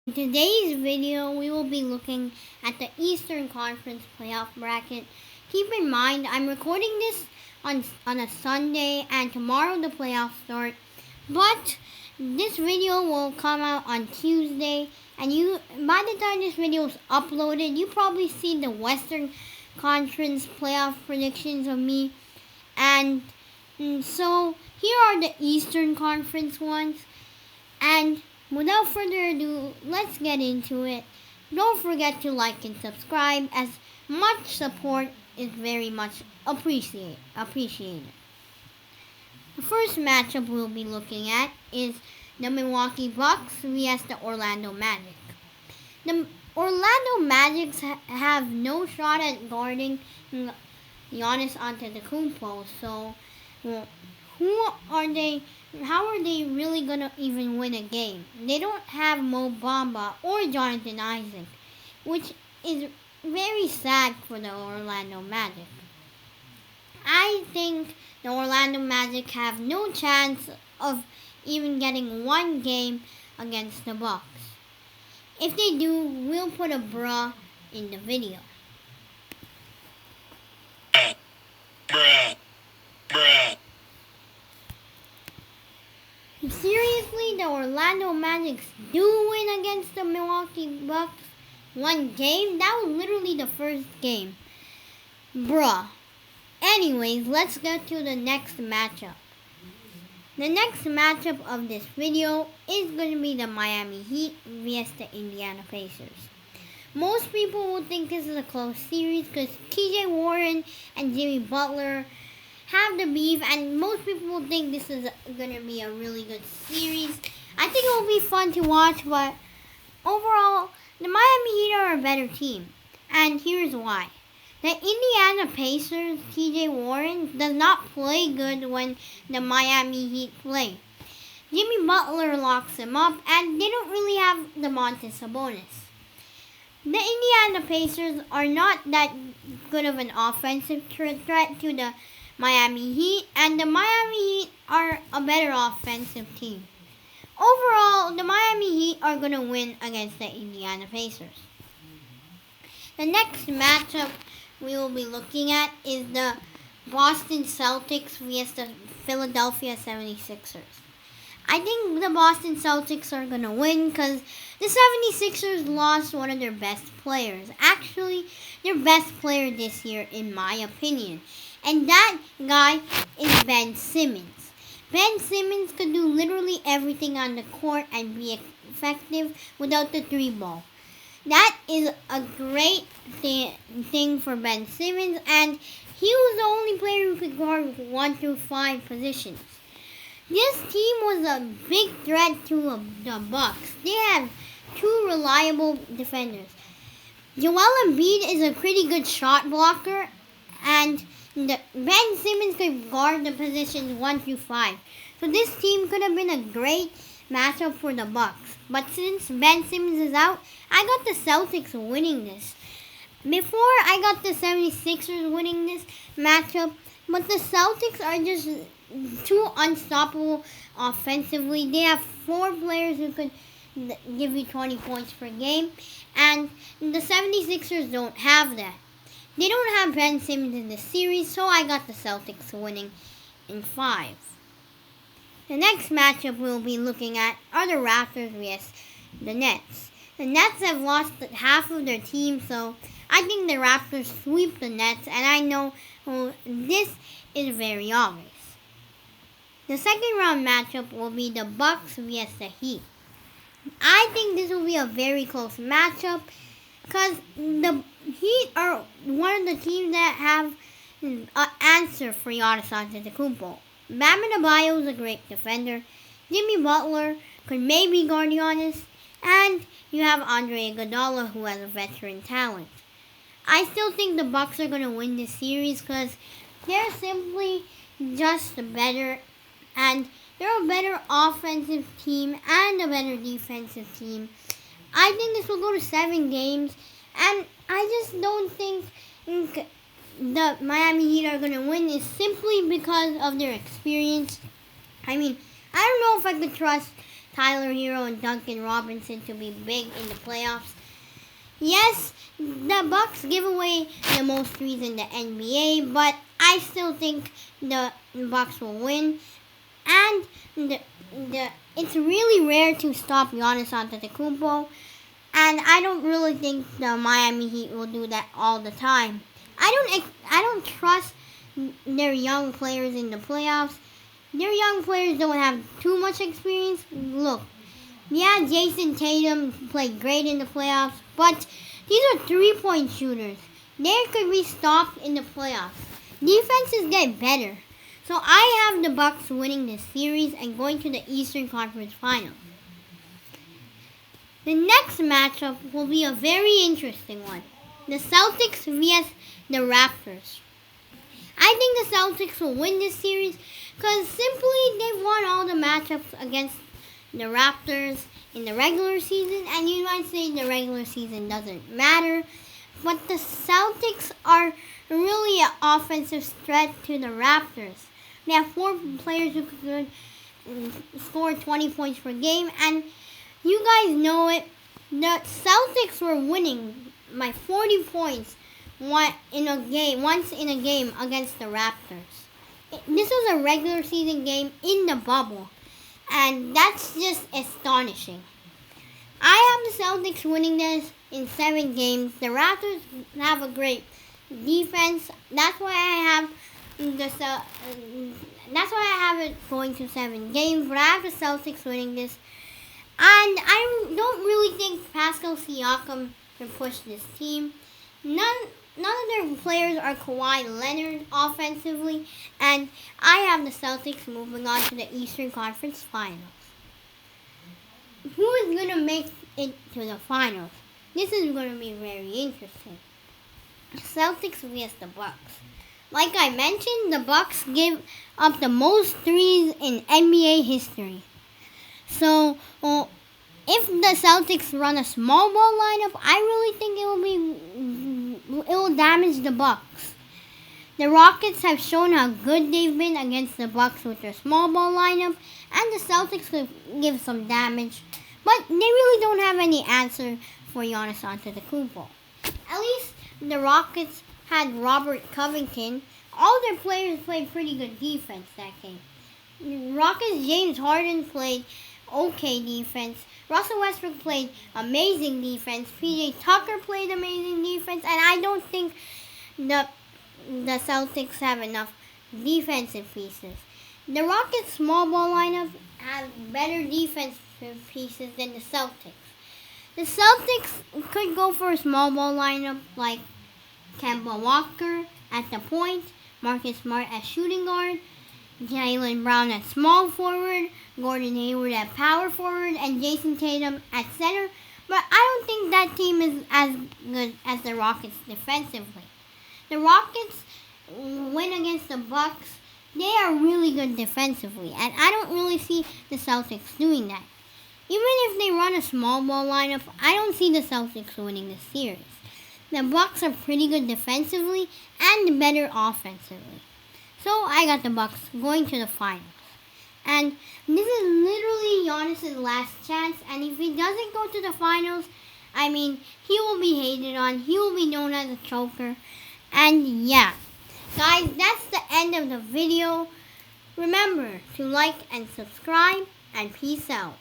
In today's video, we will be looking at the Eastern Conference playoff bracket. Keep in mind, I'm recording this on a Sunday and tomorrow the playoffs start. But this video will come out on Tuesday, and by the time this video is uploaded, you probably see the Western Conference playoff predictions of me. And so here are the Eastern Conference ones. And without further ado, let's get into it. Don't forget to like and subscribe, as much support is very much appreciated. The first matchup we'll be looking at is the Milwaukee Bucks vs the Orlando Magic. The Orlando Magic have no shot at guarding Giannis Antetokounmpo, so how are they really gonna even win a game? They don't have Mo Bamba or Jonathan Isaac, which is very sad for the Orlando Magic. I think the Orlando Magic have no chance of even getting one game against the Bucks. If they do, we'll put a bruh in the video. Bruh. Seriously, the Orlando Magic do win against the Milwaukee Bucks one game? That was literally the first game. Bruh. Anyways, let's get to the next matchup. The next matchup of this video is going to be the Miami Heat vs the Indiana Pacers. Most people will think this is a close series because TJ Warren and Jimmy Butler have the beef, and most people will think this is going to be a really good series. I think it will be fun to watch, but overall, the Miami Heat are a better team, and here's why. The Indiana Pacers, TJ Warren, does not play good when the Miami Heat play. Jimmy Butler locks him up, and they don't really have Domantas Sabonis. The Indiana Pacers are not that good of an offensive threat to the Miami Heat, and the Miami Heat are a better offensive team. Overall, the Miami Heat are going to win against the Indiana Pacers. The next matchup we will be looking at is the Boston Celtics vs the Philadelphia 76ers. I think the Boston Celtics are going to win because the 76ers lost one of their best players. Actually, their best player this year, in my opinion. And that guy is Ben Simmons. Ben Simmons could do literally everything on the court and be effective without the three ball. That is a great thing for Ben Simmons, and he was the only player who could guard 1 through 5 positions. This team was a big threat to the Bucks. They have two reliable defenders. Joel Embiid is a pretty good shot blocker, and Ben Simmons could guard the positions 1 through 5. So this team could have been a great matchup for the Bucks. But since Ben Simmons is out, I got the Celtics winning this. Before, I got the 76ers winning this matchup, but the Celtics are just too unstoppable offensively. They have 4 players who could give you 20 points per game, and the 76ers don't have that. They don't have Ben Simmons in the series, so I got the Celtics winning in 5. The next matchup we'll be looking at are the Raptors vs the Nets. The Nets have lost half of their team, so I think the Raptors sweep the Nets, and I know this is very obvious. The second round matchup will be the Bucks vs the Heat. I think this will be a very close matchup because the Heat are one of the teams that have an answer for Giannis Antetokounmpo. Bam Adebayo is a great defender. Jimmy Butler could maybe guard Giannis, and you have Andre Iguodala, who has a veteran talent. I still think the Bucks are going to win this series because they're simply just better, and they're a better offensive team and a better defensive team. I think this will go to 7 games, and I just don't think the Miami Heat are going to win is simply because of their experience. I mean, I don't know if I could trust Tyler Hero and Duncan Robinson to be big in the playoffs. Yes, the Bucks give away the most threes in the NBA, but I still think the Bucks will win. And it's really rare to stop Giannis Antetokounmpo, and I don't really think the Miami Heat will do that all the time. I don't trust their young players in the playoffs. Their young players don't have too much experience. Look, yeah, Jason Tatum played great in the playoffs, but these are three-point shooters. They could be stopped in the playoffs. Defenses get better. So I have the Bucks winning this series and going to the Eastern Conference Finals. The next matchup will be a very interesting one. The Celtics vs the Raptors. I think the Celtics will win this series because simply they've won all the matchups against the Raptors in the regular season, and you might say the regular season doesn't matter, but the Celtics are really an offensive threat to the Raptors. They have 4 players who could score 20 points per game, and you guys know it. The Celtics were winning by 40 points once in a game against the Raptors. This was a regular season game in the bubble, and that's just astonishing. I have the Celtics winning this in 7 games. The Raptors have a great defense. That's why I have it going to 7 games. But I have the Celtics winning this, and I don't really think Pascal Siakam can push this team. None of their players are Kawhi Leonard offensively, and I have the Celtics moving on to the Eastern Conference Finals. Who is going to make it to the finals? This is going to be very interesting. Celtics vs the Bucks. Like I mentioned, the Bucks give up the most threes in NBA history. So, if the Celtics run a small ball lineup, I really think it will damage the Bucks. The Rockets have shown how good they've been against the Bucks with their small ball lineup, and the Celtics could give some damage, but they really don't have any answer for Giannis Antetokounmpo. At least the Rockets had Robert Covington. All their players played pretty good defense that game. Rockets James Harden played okay defense. Russell Westbrook played amazing defense. PJ Tucker played amazing defense, and I don't think the Celtics have enough defensive pieces. The Rockets' small ball lineup has better defensive pieces than the Celtics. The Celtics could go for a small ball lineup like Kemba Walker at the point, Marcus Smart at shooting guard, Jaylen Brown at small forward, Gordon Hayward at power forward, and Jason Tatum at center. But I don't think that team is as good as the Rockets defensively. The Rockets win against the Bucks. They are really good defensively, and I don't really see the Celtics doing that. Even if they run a small ball lineup, I don't see the Celtics winning this series. The Bucks are pretty good defensively and better offensively. So I got the Bucks going to the finals. And this is literally Giannis' last chance, and if he doesn't go to the finals, I mean, he will be hated on. He will be known as a choker. And yeah, guys, that's the end of the video. Remember to like and subscribe, and peace out.